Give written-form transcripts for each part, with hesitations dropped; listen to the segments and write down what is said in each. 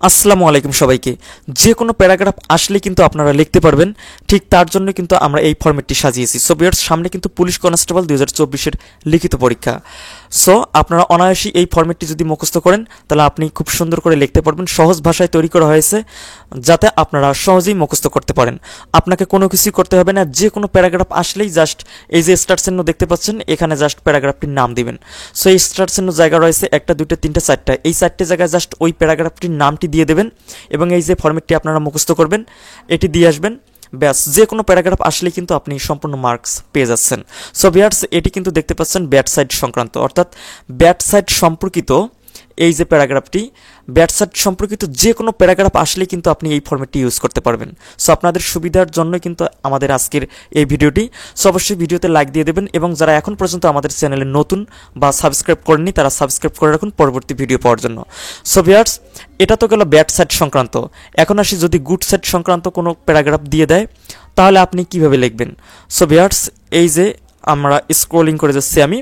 আসসালামু আলাইকুম সবাইকে। যে কোনো প্যারাগ্রাফ আসলে কিন্তু আপনারা লিখতে পারবেন, ঠিক তার জন্য কিন্তু আমরা এই ফরম্যাটটি সাজিয়েছি। সো ভিউয়ার্স, সামনে কিন্তু পুলিশ কনস্টেবল 2024-এর লিখিত পরীক্ষা। সো আপনারা অনায়াসই এই ফরম্যাটটি যদি মুখস্থ করেন তাহলে আপনি খুব সুন্দর করে লিখতে পারবেন। সহজ ভাষায় তৈরি করা হয়েছে যাতে আপনারা সহজেই মুখস্থ করতে পারেন। আপনাকে কোনো কিছুই করতে হবে না, যে কোনো প্যারাগ্রাফ আসলেই জাস্ট এই যে স্টার চিহ্ন দেখতে পাচ্ছেন, এখানে জাস্ট প্যারাগ্রাফটির নাম দিবেন। সো এই স্টার চিহ্ন জায়গা রয়েছে 1টা 2টা 3টা 4টা, এই 4টে জায়গায় জাস্ট ওই প্যারাগ্রাফটির নামটি দিয়ে দেবেন এবং এই যে ফরম্যাটটি আপনারা মুখস্থ করবেন এটি দিয়ে আসবেন। ব্যাস, যে কোনো প্যারাগ্রাফ আসলেই কিন্তু আপনি সম্পূর্ণ মার্কস পেয়ে যাচ্ছেন। সো ভিউয়ার্স, এটি কিন্তু দেখতে পাচ্ছেন ব্যাট সাইড সংক্রান্ত, অর্থাৎ ব্যাট সাইড সম্পর্কিত এই যে প্যারাগ্রাফটি, ব্যাট সাইড সম্পর্কিত যে কোনো প্যারাগ্রাফ আসলে কিন্তু আপনি এই ফরম্যাটটি ইউজ করতে পারবেন। সো আপনাদের সুবিধার জন্য কিন্তু আমাদের আজকের এই ভিডিওটি। সো অবশ্যই ভিডিওতে লাইক দিয়ে দেবেন এবং যারা এখন পর্যন্ত আমাদের চ্যানেলে নতুন বা সাবস্ক্রাইব করেননি তারা সাবস্ক্রাইব করে রাখুন পরবর্তী ভিডিও পাওয়ার জন্য। সো ভিউয়ার্স, এটা তো গেল ব্যাট সাইড সংক্রান্ত। এখন আসি, যদি গুড সাইড সংক্রান্ত কোনো প্যারাগ্রাফ দিয়ে দেয় তাহলে আপনি কিভাবে লিখবেন। সো ভিউয়ার্স, এই যে আমরা স্ক্রলিং করে যাচ্ছি, আমি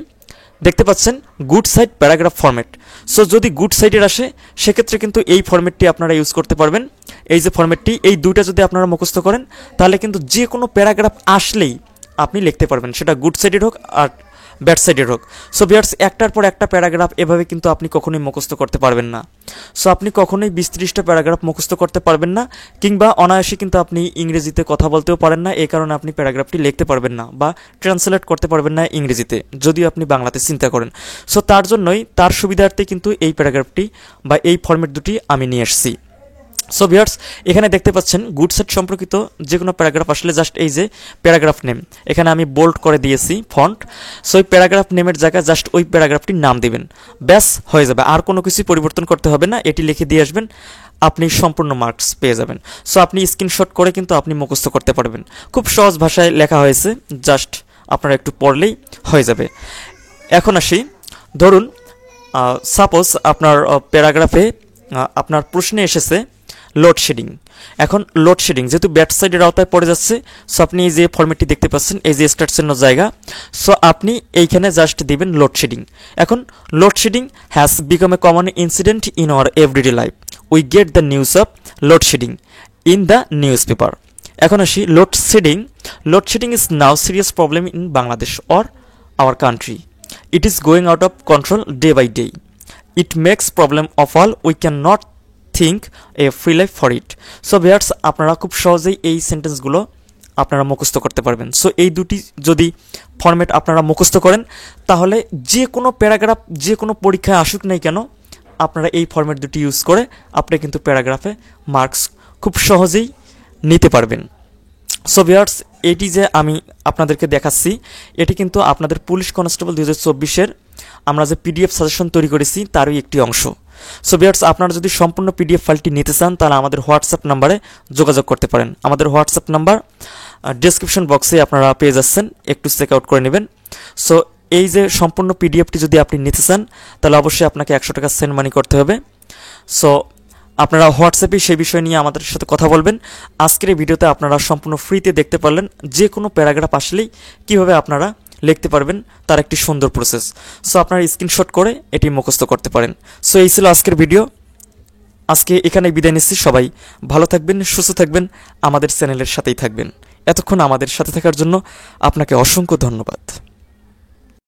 দেখতে পাচ্ছেন good side paragraph format. So যদি গুড সাইডের আসে সেক্ষেত্রে কিন্তু এই ফরম্যাটটি আপনারা ইউজ করতে পারবেন। এই যে ফরম্যাটটি, এই দুইটা যদি আপনারা মুখস্থ করেন তাহলে কিন্তু যে কোনো প্যারাগ্রাফ আসলেই আপনি লিখতে পারবেন, সেটা গুড সাইডের হোক আর ব্যাড সাইডের হোক। সো ভিউয়ার্স, একটার পর একটা প্যারাগ্রাফ এভাবে কিন্তু আপনি কখনোই মুখস্থ করতে পারবেন না। সো আপনি কখনোই 20-30টা প্যারাগ্রাফ মুখস্থ করতে পারবেন না, কিংবা অনায়াসে কিন্তু আপনি ইংরেজিতে কথা বলতেও পারেন না, এই কারণে আপনি প্যারাগ্রাফটি লিখতে পারবেন না বা ট্রান্সলেট করতে পারবেন না ইংরেজিতে, যদিও আপনি বাংলাতে চিন্তা করেন। সো তার জন্যই, তার সুবিধার্থে কিন্তু এই প্যারাগ্রাফটি বা এই ফরম্যাট দুটি আমি নিয়ে এসেছি। সো ভিউয়ার্স, এখানে দেখতে পাচ্ছেন গুড সাইড সম্পর্কিত যে কোনো প্যারাগ্রাফ আসলে জাস্ট এই যে প্যারাগ্রাফ নেম, এখানে আমি বোল্ড করে দিয়েছি ফন্ট। সো এই প্যারাগ্রাফ নেমের জায়গায় জাস্ট ওই প্যারাগ্রাফটির নাম দিবেন, ব্যাস হয়ে যাবে। আর কোনো কিছু পরিবর্তন করতে হবে না, এটি লিখে দিয়ে আসবেন, আপনি সম্পূর্ণ মার্কস পেয়ে যাবেন। সো আপনি স্ক্রিনশট করে কিন্তু আপনি মুখস্থ করতে পারবেন। খুব সহজ ভাষায় লেখা হয়েছে, জাস্ট আপনারা একটু পড়লেই হয়ে যাবে। এখন আসি, ধরুন সাপোজ আপনার প্যারাগ্রাফে আপনার প্রশ্নে এসেছে লোডশেডিং। এখন লোডশেডিং যেহেতু ব্যাট সাইডের আওতায় পড়ে যাচ্ছে, সো আপনি এই যে ফরম্যাটটি দেখতে পাচ্ছেন, এই যে স্টার্ট চিহ্ন জায়গা, সো আপনি এইখানে জাস্ট দিবেন লোডশেডিং। এখন load shedding has become a common incident in our everyday life, we get the news of load shedding in the newspaper. এখন আসি, load shedding is now serious problem in Bangladesh or our country, it is going out of control day by day, it makes problem of all, we can not think a free life for it. So viewers, আপনারা খুব সহজেই এই সেন্টেন্সগুলো আপনারা মুখস্থ করতে পারবেন। So এই দুটি যদি ফরম্যাট আপনারা মুখস্থ করেন তাহলে যে কোনো প্যারাগ্রাফ যে কোনো পরীক্ষায় আসুক নাই কেন, আপনারা এই ফরম্যাট দুটি ইউজ করে আপনি কিন্তু প্যারাগ্রাফে মার্কস খুব সহজেই নিতে পারবেন। সো ভিউয়ার্স, এটি যে আমি আপনাদেরকে দেখাচ্ছি এটি কিন্তু আপনাদের পুলিশ কনস্টেবল 2024-এর আমরা যে পিডিএফ সাজেশন তৈরি করেছি তারই একটি অংশ। সো ভিউয়ার্স, আপনারা যদি সম্পূর্ণ পিডিএফ ফাইলটি নিতে চান তাহলে আমাদের হোয়াটসঅ্যাপ নাম্বারে যোগাযোগ করতে পারেন। আমাদের হোয়াটসঅ্যাপ নাম্বার ডেসক্রিপশন বক্সে আপনারা পেয়ে যাচ্ছেন, একটু চেক আউট করে নেবেন। সো এই যে সম্পূর্ণ পিডিএফটি যদি আপনি নিতে চান তাহলে অবশ্যই আপনাকে 100 টাকা সেন্ড মানি করতে হবে। সো আপনারা হোয়াটসঅ্যাপে সেই বিষয় নিয়ে আমাদের সাথে কথা বলবেন। আজকের এই ভিডিওতে আপনারা সম্পূর্ণ ফ্রিতে দেখতে পারলেন যে কোনো প্যারাগ্রাফ আসলেই কীভাবে আপনারা লিখতে পারবেন, তার একটি সুন্দর প্রসেস। সো আপনারা স্ক্রিনশট করে এটি মুখস্থ করতে পারেন। সো এই ছিল আজকের ভিডিও, আজকে এখানেই বিদায় নিচ্ছি। সবাই ভালো থাকবেন, সুস্থ থাকবেন, আমাদের চ্যানেলের সাথেই থাকবেন। এতক্ষণ আমাদের সাথে থাকার জন্য আপনাকে অসংখ্য ধন্যবাদ।